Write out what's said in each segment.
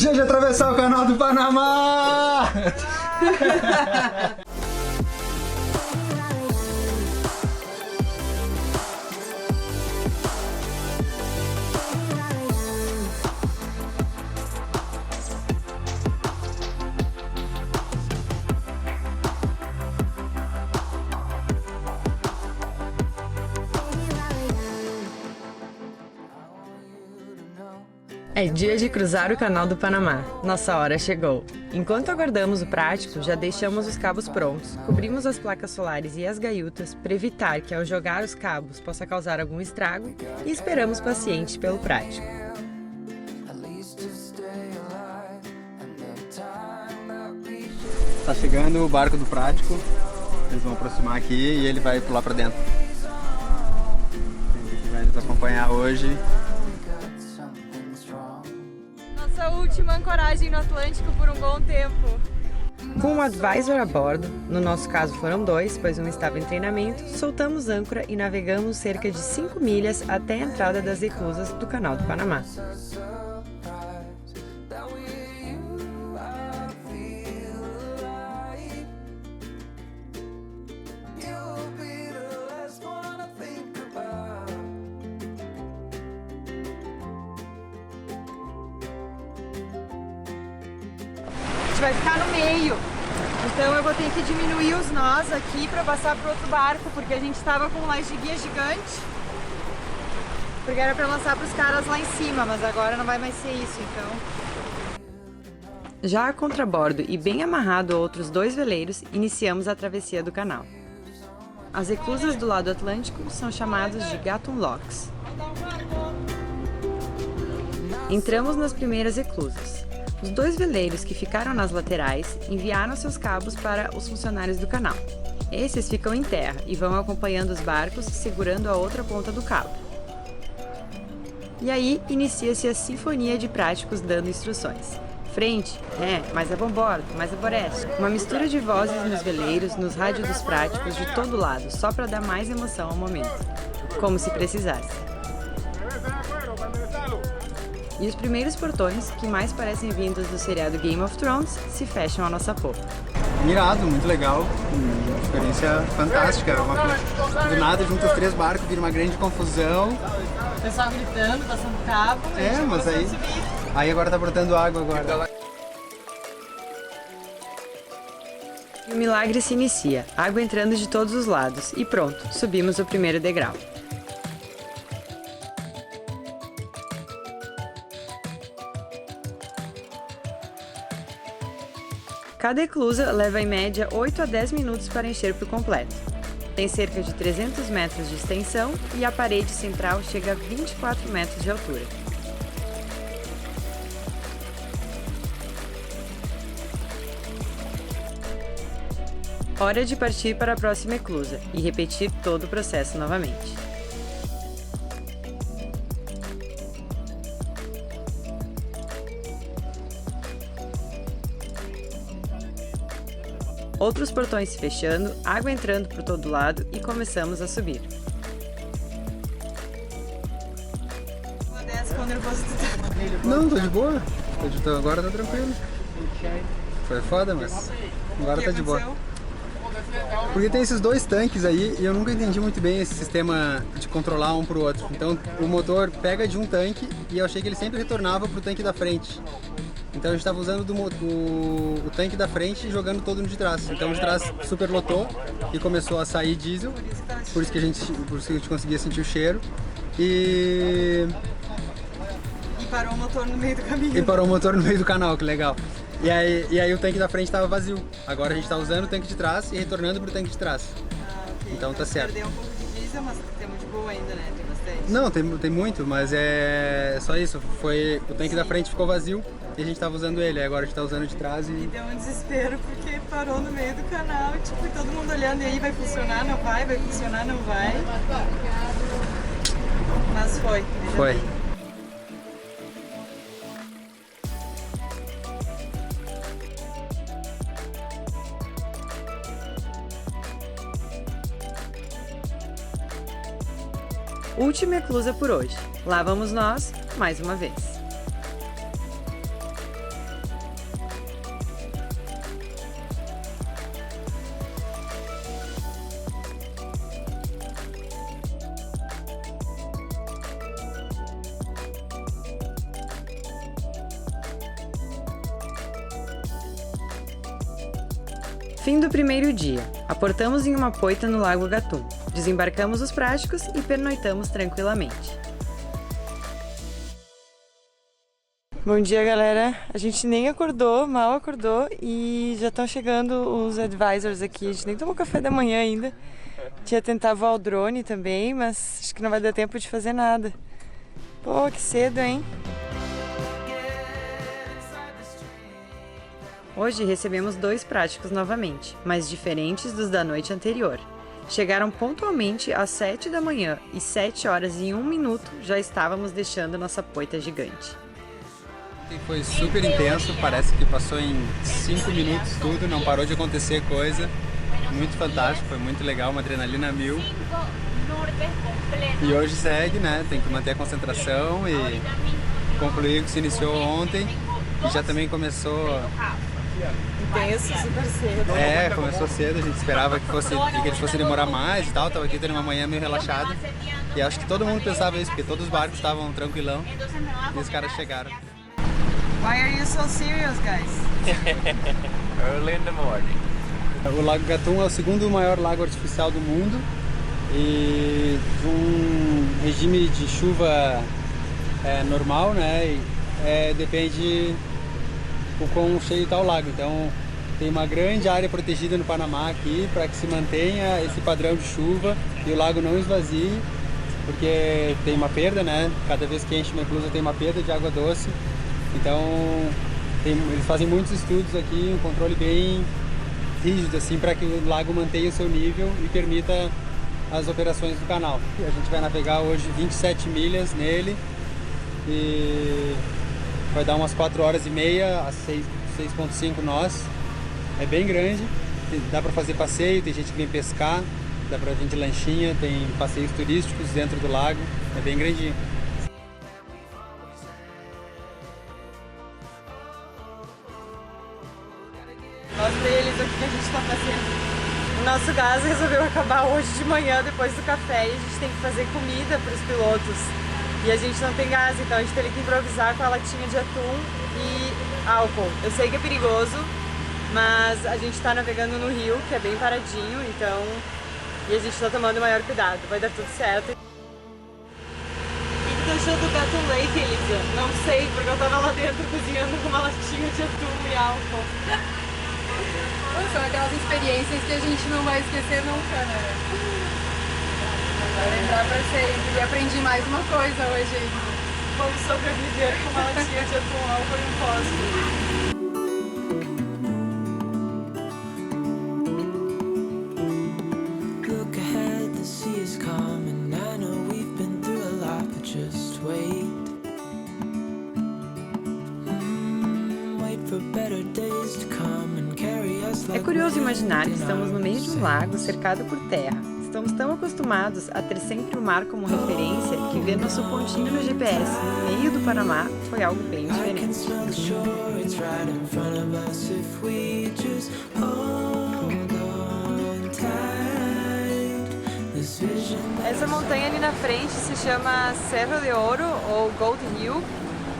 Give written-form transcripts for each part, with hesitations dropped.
Dia de atravessar o Canal do Panamá! É dia de cruzar o Canal do Panamá. Nossa hora chegou. Enquanto aguardamos o prático, já deixamos os cabos prontos, cobrimos as placas solares e as gaiutas para evitar que ao jogar os cabos possa causar algum estrago e esperamos pacientes pelo prático. Tá chegando o barco do prático, eles vão aproximar aqui e ele vai pular pra dentro. Ele vai nos acompanhar hoje. Nossa última ancoragem no Atlântico por um bom tempo. Com um advisor a bordo, no nosso caso foram 2, pois um estava em treinamento, soltamos âncora e navegamos cerca de 5 milhas até a entrada das reclusas do Canal do Panamá. Vai ficar no meio, então eu vou ter que diminuir os nós aqui para passar para outro barco, porque a gente estava com um laje de guia gigante, porque era para lançar para os caras lá em cima, mas agora não vai mais ser isso, então. Já a contrabordo e bem amarrado a outros 2 veleiros, iniciamos a travessia do canal. As reclusas do lado atlântico são chamadas de Gatun Locks. Entramos nas primeiras reclusas. Os 2 veleiros que ficaram nas laterais enviaram seus cabos para os funcionários do canal. Esses ficam em terra e vão acompanhando os barcos, segurando a outra ponta do cabo. E aí inicia-se a sinfonia de práticos dando instruções. Frente, mais a bombordo, mais a boreste. Uma mistura de vozes nos veleiros, nos rádios dos práticos, de todo lado, só para dar mais emoção ao momento. Como se precisasse. E os primeiros portões, que mais parecem vindos do seriado Game of Thrones, se fecham à nossa popa. Mirado, muito legal, uma experiência fantástica. Do nada, junta os 3 barcos, vira uma grande confusão. O pessoal gritando, passando cabo. Mas aí agora tá brotando água agora. E o milagre se inicia, água entrando de todos os lados, e pronto, subimos o primeiro degrau. Cada eclusa leva em média 8 a 10 minutos para encher por completo. Tem cerca de 300 metros de extensão e a parede central chega a 24 metros de altura. Hora de partir para a próxima eclusa e repetir todo o processo novamente. Outros portões se fechando, água entrando por todo lado e começamos a subir. Quão nervoso tu tá? Não, tô de boa. Agora tá tranquilo. Foi foda, mas agora tá de boa. Porque tem esses 2 tanques aí e eu nunca entendi muito bem esse sistema de controlar um pro outro. Então o motor pega de um tanque e eu achei que ele sempre retornava pro tanque da frente. Então a gente estava usando o tanque da frente e jogando todo no de trás. Então o de trás superlotou e começou a sair diesel, por isso que a gente conseguia sentir o cheiro. E parou o motor no meio do caminho. E parou o motor no meio do canal, que legal. E aí o tanque da frente estava vazio. Agora a gente está usando o tanque de trás e retornando pro tanque de trás. Okay. Então tá certo. Perdeu um pouco de diesel, mas temos de boa ainda, né? Tem bastante. Não, tem muito, mas é só isso. O tanque da frente ficou vazio e a gente estava usando ele. Agora a gente está usando de trás e... deu um desespero porque parou no meio do canal, tipo, e todo mundo olhando, e aí vai funcionar, não vai? Vai funcionar, não vai? Mas foi. Foi. Última eclusa por hoje. Lá vamos nós, mais uma vez. Fim do primeiro dia. Aportamos em uma poita no Lago Gatun. Desembarcamos os práticos e pernoitamos tranquilamente. Bom dia, galera. A gente nem acordou, mal acordou e já estão chegando os advisors aqui. A gente nem tomou café da manhã ainda. Tinha tentado voar o drone também, mas acho que não vai dar tempo de fazer nada. Pô, que cedo, hein? Hoje recebemos 2 práticos novamente, mas diferentes dos da noite anterior. Chegaram pontualmente às 7 da manhã e 7 horas e 1 minuto já estávamos deixando nossa poita gigante. Foi super intenso, parece que passou em 5 minutos tudo, não parou de acontecer coisa. Muito fantástico, foi muito legal, uma adrenalina 1000. E hoje segue, né? Tem que manter a concentração e concluir o que se iniciou ontem. E já também começou... Intenso, super cedo. Começou cedo, a gente esperava que eles fossem demorar mais e tal, tava aqui tendo uma manhã meio relaxada. E acho que todo mundo pensava isso, porque todos os barcos estavam tranquilão e os caras chegaram. Why are you so serious, guys? Early in the morning. O Lago Gatun é o segundo maior lago artificial do mundo e um regime de chuva normal, né? Depende o quão cheio está o lago. Então tem uma grande área protegida no Panamá aqui para que se mantenha esse padrão de chuva e o lago não esvazie, porque tem uma perda, né? Cada vez que enche uma inclusa tem uma perda de água doce. Então eles fazem muitos estudos aqui, um controle bem rígido assim, para que o lago mantenha o seu nível e permita as operações do canal. A gente vai navegar hoje 27 milhas nele e vai dar umas 4 horas e meia a 6,5 nós. É bem grande, dá para fazer passeio, tem gente que vem pescar, dá para vir de lanchinha, tem passeios turísticos dentro do lago, é bem grandinho. Mostra eles o que a gente está fazendo. O nosso gás resolveu acabar hoje de manhã, depois do café, e a gente tem que fazer comida para os pilotos. E a gente não tem gás, então a gente teve que improvisar com a latinha de atum e álcool. Eu sei que é perigoso, mas a gente está navegando no rio, que é bem paradinho, então... E a gente está tomando o maior cuidado, vai dar tudo certo. O que tu achou do Gatun Lake, Elisa? Não sei, porque eu tava lá dentro cozinhando com uma latinha de atum e álcool. São aquelas experiências que a gente não vai esquecer nunca, né? Vai lembrar pra sempre. E aprendi mais uma coisa hoje ainda. Como sobreviver com uma latinha de atum, álcool e um fósforo. Look ahead, the sea is calm, and I know we've been through a lot, but just wait. Wait for better days to come and carry us like. É curioso imaginar que estamos no meio de um lago cercado por terra. Estamos tão acostumados a ter sempre o mar como referência que ver nosso pontinho no GPS no meio do Panamá foi algo bem diferente. Essa montanha ali na frente se chama Cerro de Ouro ou Gold Hill.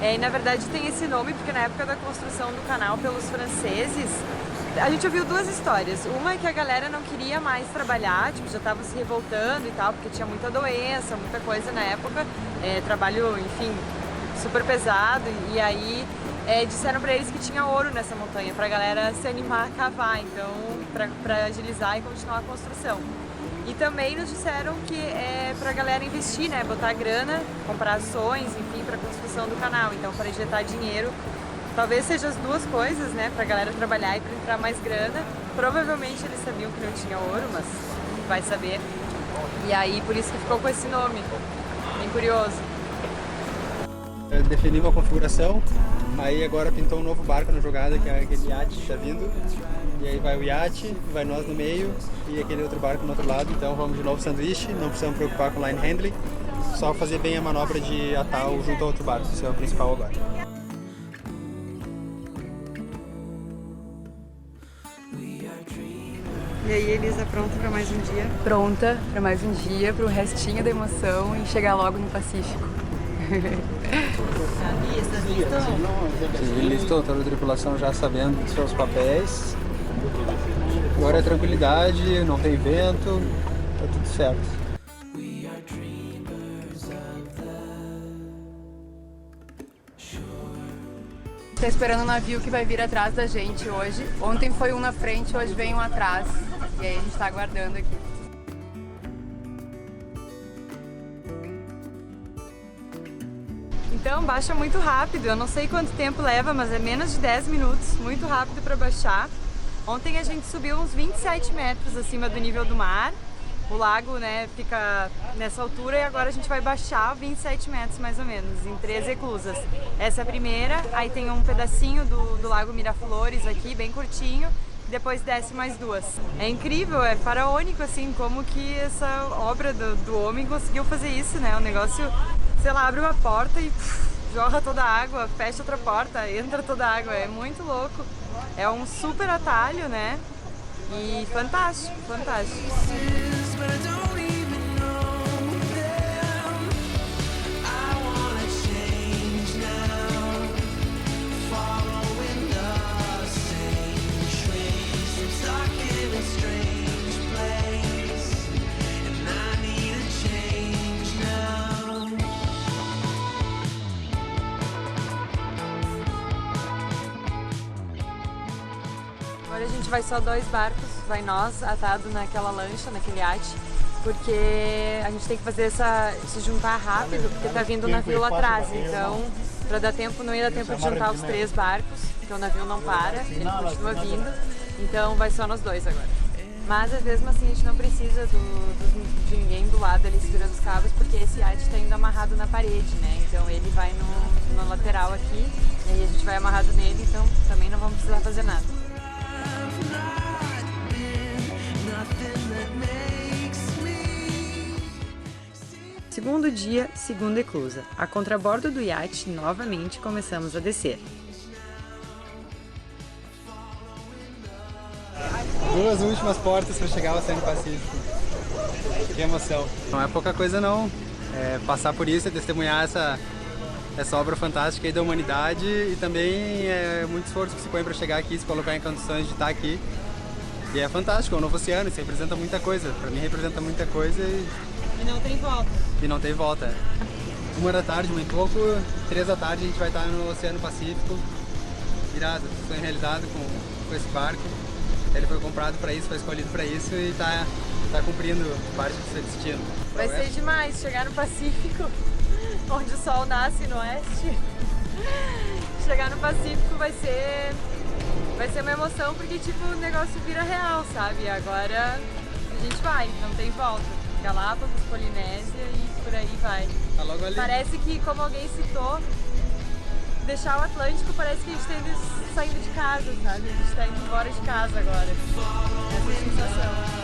E na verdade tem esse nome porque na época da construção do canal pelos franceses, a gente ouviu 2 histórias. Uma é que a galera não queria mais trabalhar, tipo, já estava se revoltando e tal, porque tinha muita doença, muita coisa na época, trabalho, enfim, super pesado. E aí disseram pra eles que tinha ouro nessa montanha, pra galera se animar a cavar, então, pra agilizar e continuar a construção. E também nos disseram que é pra galera investir, né, botar grana, comprar ações, enfim, pra construção do canal, então para injetar dinheiro. Talvez seja as 2 coisas, né, pra galera trabalhar e pra entrar mais grana. Provavelmente eles sabiam que não tinha ouro, mas vai saber. E aí, por isso que ficou com esse nome. Bem curioso. Definimos a configuração, aí agora pintou um novo barco na jogada, que é aquele iate que está vindo. E aí vai o iate, vai nós no meio e aquele outro barco no outro lado. Então vamos de novo sanduíche, não precisamos preocupar com line handling. Só fazer bem a manobra de atar junto ao outro barco, isso é o principal agora. E aí, Elisa, pronta para mais um dia? Pronta para mais um dia, para o restinho da emoção e chegar logo no Pacífico. ¿Estás listo? Sim, listou, toda a tripulação já sabendo dos seus papéis. Agora é tranquilidade, não tem vento, tá tudo certo. Tá esperando o navio que vai vir atrás da gente hoje. Ontem foi um na frente, hoje vem um atrás. E aí a gente tá aguardando aqui. Então baixa muito rápido, eu não sei quanto tempo leva, mas é menos de 10 minutos, muito rápido para baixar. Ontem a gente subiu uns 27 metros acima do nível do mar. O lago, né, fica nessa altura e agora a gente vai baixar 27 metros mais ou menos, em 3 eclusas. Essa é a primeira, aí tem um pedacinho do Lago Miraflores aqui, bem curtinho, e depois desce mais 2. É incrível, é faraônico assim, como que essa obra do homem conseguiu fazer isso, né? O negócio, sei lá, abre uma porta e jorra toda a água, fecha outra porta, entra toda a água, é muito louco. É um super atalho, né? E fantástico, fantástico. Agora a gente vai só 2 barcos, vai nós atado naquela lancha, naquele iate, porque a gente tem que fazer se juntar rápido, porque tá vindo o navio lá atrás, então pra dar tempo, não ia dar tempo de juntar os 3 barcos, porque o navio não para, ele continua vindo, então vai só nós 2 agora. Mas às vezes assim a gente não precisa de ninguém do lado ali segurando os cabos, porque esse iate tá indo amarrado na parede, né? Então ele vai no lateral aqui, e aí a gente vai amarrado nele, então também não vamos precisar fazer nada. Segundo dia, segunda eclusa. A contrabordo do iate, novamente começamos a descer. 2 últimas portas para chegar ao Oceano Pacífico. Que emoção. Não é pouca coisa não. Passar por isso e testemunhar essa obra fantástica aí da humanidade, e também é muito esforço que se põe para chegar aqui, se colocar em condições de estar aqui. E é fantástico, é um novo oceano, isso representa muita coisa. Para mim representa muita coisa e não tem volta. E não tem volta. 1 da tarde, muito pouco, 3 da tarde a gente vai estar no Oceano Pacífico. Irado, sonho realizado com esse barco. Ele foi comprado para isso, foi escolhido para isso e tá cumprindo parte do seu destino. Vai ser demais chegar no Pacífico, onde o sol nasce no oeste. Chegar no Pacífico vai ser uma emoção, porque tipo, o negócio vira real, sabe? Agora a gente vai, não tem volta. Galápagos, Polinésia e por aí vai. Tá logo ali. Parece que, como alguém citou, deixar o Atlântico parece que a gente está saindo de casa, sabe? A gente está indo embora de casa agora. Essa é a sensação.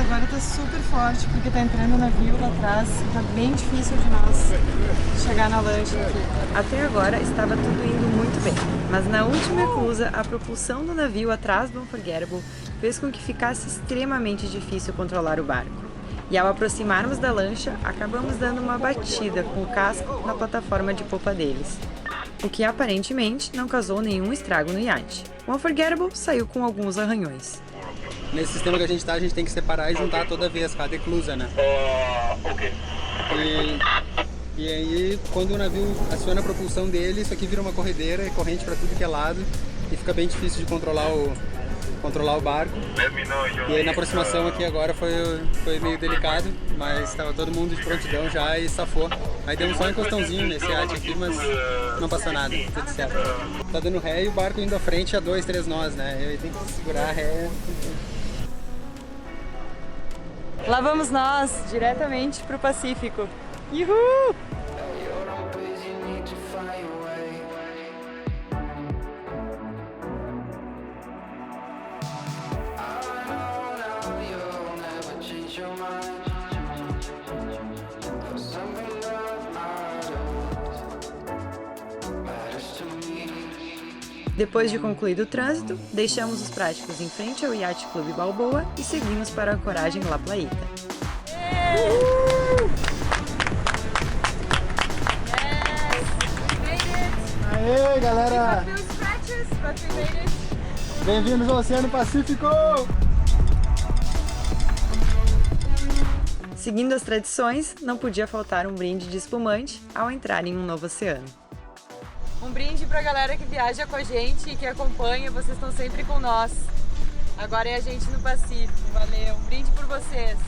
Agora tá super forte porque tá entrando o navio lá atrás, tá bem difícil de nós chegar na lancha aqui. Até agora estava tudo indo muito bem, mas na última eclusa a propulsão do navio atrás do Unforgettable fez com que ficasse extremamente difícil controlar o barco. E ao aproximarmos da lancha, acabamos dando uma batida com o casco na plataforma de popa deles, o que aparentemente não causou nenhum estrago no iate. O Unforgettable saiu com alguns arranhões. Nesse sistema que a gente tem que separar e juntar toda vez, cada eclusa, né? Ok. E aí, quando o navio aciona a propulsão dele, isso aqui vira uma corredeira, é corrente para tudo que é lado, e fica bem difícil de controlar o barco. E aí na aproximação aqui agora foi meio delicado, mas estava todo mundo de prontidão já e safou. Aí deu só um encostãozinho nesse iate aqui, mas não passou nada, tudo certo. Tá dando ré e o barco indo à frente a 2, 3 nós, né? E aí tem que segurar a ré. Lá vamos nós, diretamente pro Pacífico. Uhul! Depois de concluído o trânsito, deixamos os práticos em frente ao Yacht Club Balboa e seguimos para a Ancoragem La Playita. Aê, galera! Bem-vindos ao Oceano Pacífico! Seguindo as tradições, não podia faltar um brinde de espumante ao entrar em um novo oceano. Um brinde pra galera que viaja com a gente e que acompanha, vocês estão sempre com nós. Agora é a gente no Pacífico, valeu. Um brinde por vocês.